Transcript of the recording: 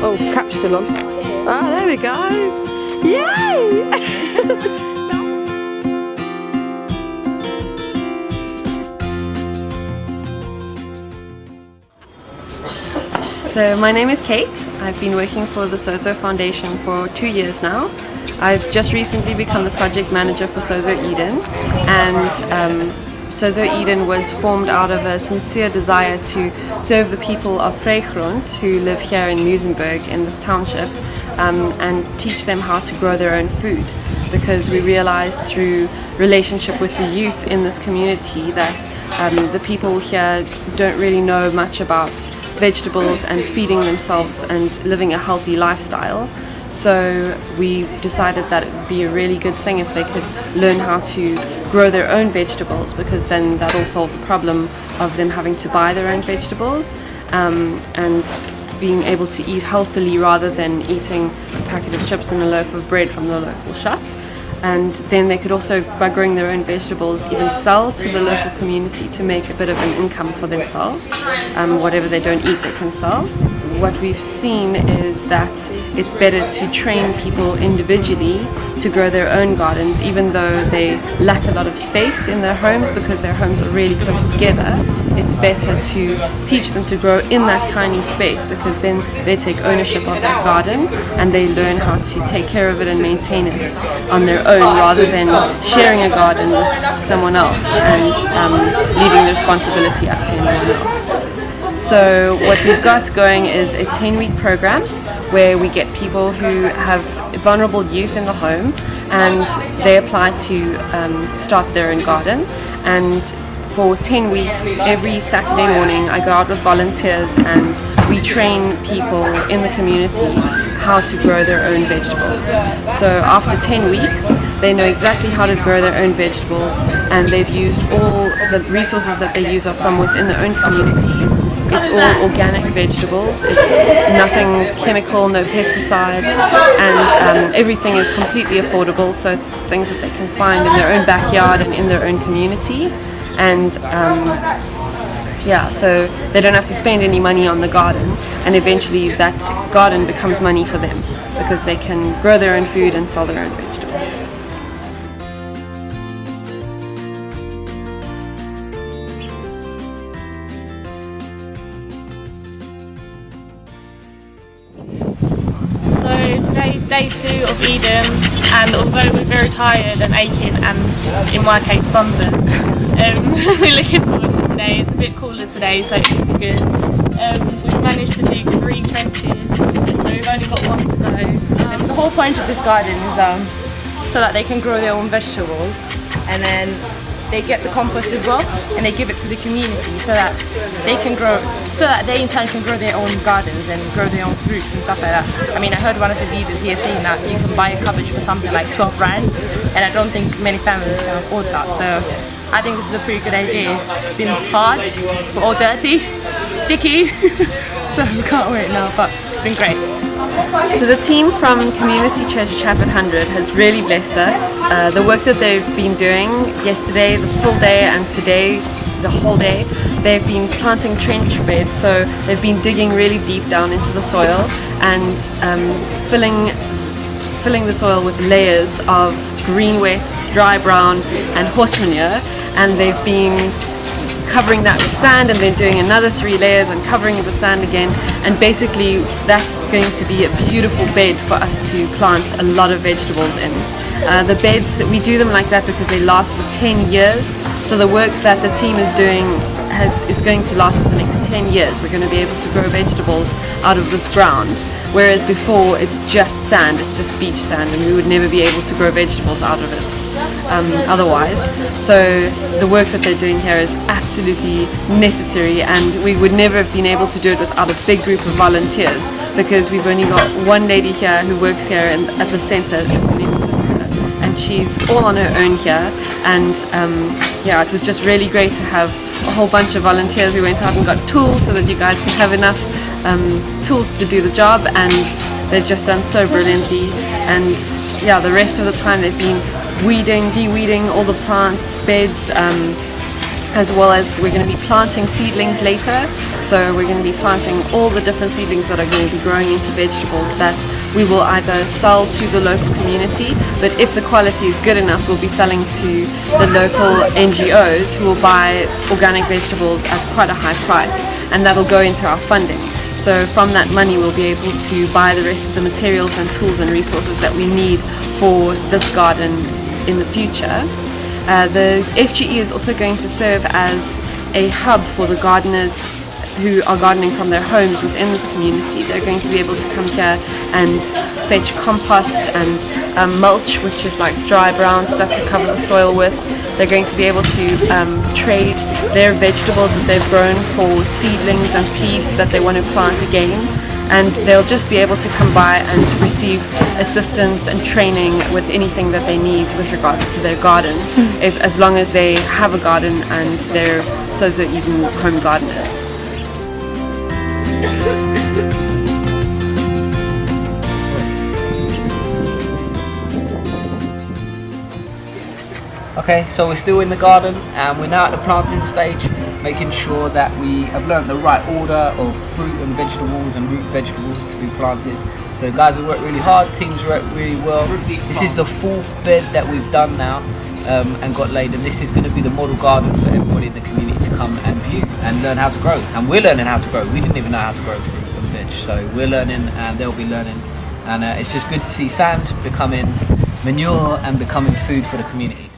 Oh, cap's still on. Oh, there we go. Yay! So my name is Kate. I've been working for the Sozo Foundation for 2 years now. I've just recently become the project manager for Sozo Eden, and Sozo Eden was formed out of a sincere desire to serve the people of Vrygrond who live here in Muizenberg in this township, and teach them how to grow their own food, because we realized through relationship with the youth in this community that the people here don't really know much about vegetables and feeding themselves and living a healthy lifestyle. So we decided that it would be a really good thing if they could learn how to grow their own vegetables, because then that'll solve the problem of them having to buy their own vegetables, and being able to eat healthily rather than eating a packet of chips and a loaf of bread from the local shop. And then they could also, by growing their own vegetables, even sell to the local community to make a bit of an income for themselves. Whatever they don't eat, they can sell. What we've seen is that it's better to train people individually to grow their own gardens, even though they lack a lot of space in their homes because their homes are really close together. It's better to teach them to grow in that tiny space, because then they take ownership of that garden and they learn how to take care of it and maintain it on their own, rather than sharing a garden with someone else and leaving the responsibility up to anyone else. So what we've got going is a 10-week program where we get people who have vulnerable youth in the home, and they apply to start their own garden. And for 10 weeks, every Saturday morning, I go out with volunteers and we train people in the community how to grow their own vegetables. So after 10 weeks, they know exactly how to grow their own vegetables, and they've used all the resources that they use are from within their own communities. It's all organic vegetables, it's nothing chemical, no pesticides, and everything is completely affordable, so it's things that they can find in their own backyard and in their own community. And so they don't have to spend any money on the garden, and eventually that garden becomes money for them because they can grow their own food and sell their own vegetables. Today's day 2 of Eden, and although we're very tired and aching, and in my case sunburned, we're looking forward to today. It's a bit cooler today, so it should be good. We've managed to do 3 trenches, so we've only got 1 to go. The whole point of this garden is so that they can grow their own vegetables, and then they get the compost as well, and they give it to the community so that they can grow, so that they in turn can grow their own gardens and grow their own fruits and stuff like that. I mean, I heard one of the leaders here saying that you can buy a cabbage for something like 12 rand, and I don't think many families can afford that. So I think this is a pretty good idea. It's been hard, we're all dirty, sticky, so we can't wait now, but it's been great. So the team from Community Church Chapel 100 has really blessed us. The work that they've been doing yesterday, the full day, and today, the whole day, they've been planting trench beds. So they've been digging really deep down into the soil and filling the soil with layers of green wet, dry brown, and horse manure, and they've been covering that with sand, and then doing another 3 layers and covering it with sand again, and basically that's going to be a beautiful bed for us to plant a lot of vegetables in. The beds, we do them like that because they last for 10 years, so the work that the team is doing is going to last for the next 10 years. We're going to be able to grow vegetables out of this ground, whereas before it's just sand, it's just beach sand, and we would never be able to grow vegetables out of it otherwise. So the work that they're doing here is absolutely necessary, and we would never have been able to do it without a big group of volunteers, because we've only got one lady here who works here at the centre, and she's all on her own here. And it was just really great to have a whole bunch of volunteers. We went out and got tools so that you guys could have enough tools to do the job, and they've just done so brilliantly. And the rest of the time they've been weeding, de-weeding all the plants, beds, as well as we're going to be planting seedlings later. So we're going to be planting all the different seedlings that are going to be growing into vegetables that we will either sell to the local community, but if the quality is good enough, we'll be selling to the local NGOs who will buy organic vegetables at quite a high price, and that'll go into our funding. So from that money we'll be able to buy the rest of the materials and tools and resources that we need for this garden in the future. The FGE is also going to serve as a hub for the gardeners who are gardening from their homes within this community. They're going to be able to come here and fetch compost and mulch, which is like dry brown stuff to cover the soil with. They're going to be able to trade their vegetables that they've grown for seedlings and seeds that they want to plant again. And they'll just be able to come by and receive assistance and training with anything that they need with regards to their garden, as long as they have a garden and they're Sozo Eden home gardeners. Okay, so we're still in the garden and we're now at the planting stage, making sure that we have learnt the right order of fruit and vegetables and root vegetables to be planted. So the guys have worked really hard, teams worked really well. This is the 4th bed that we've done now and got laid, and this is going to be the model garden for everybody in the community to come and view and learn how to grow. And we're learning how to grow. We didn't even know how to grow fruit and veg, so we're learning and they'll be learning. And it's just good to see sand becoming manure and becoming food for the community.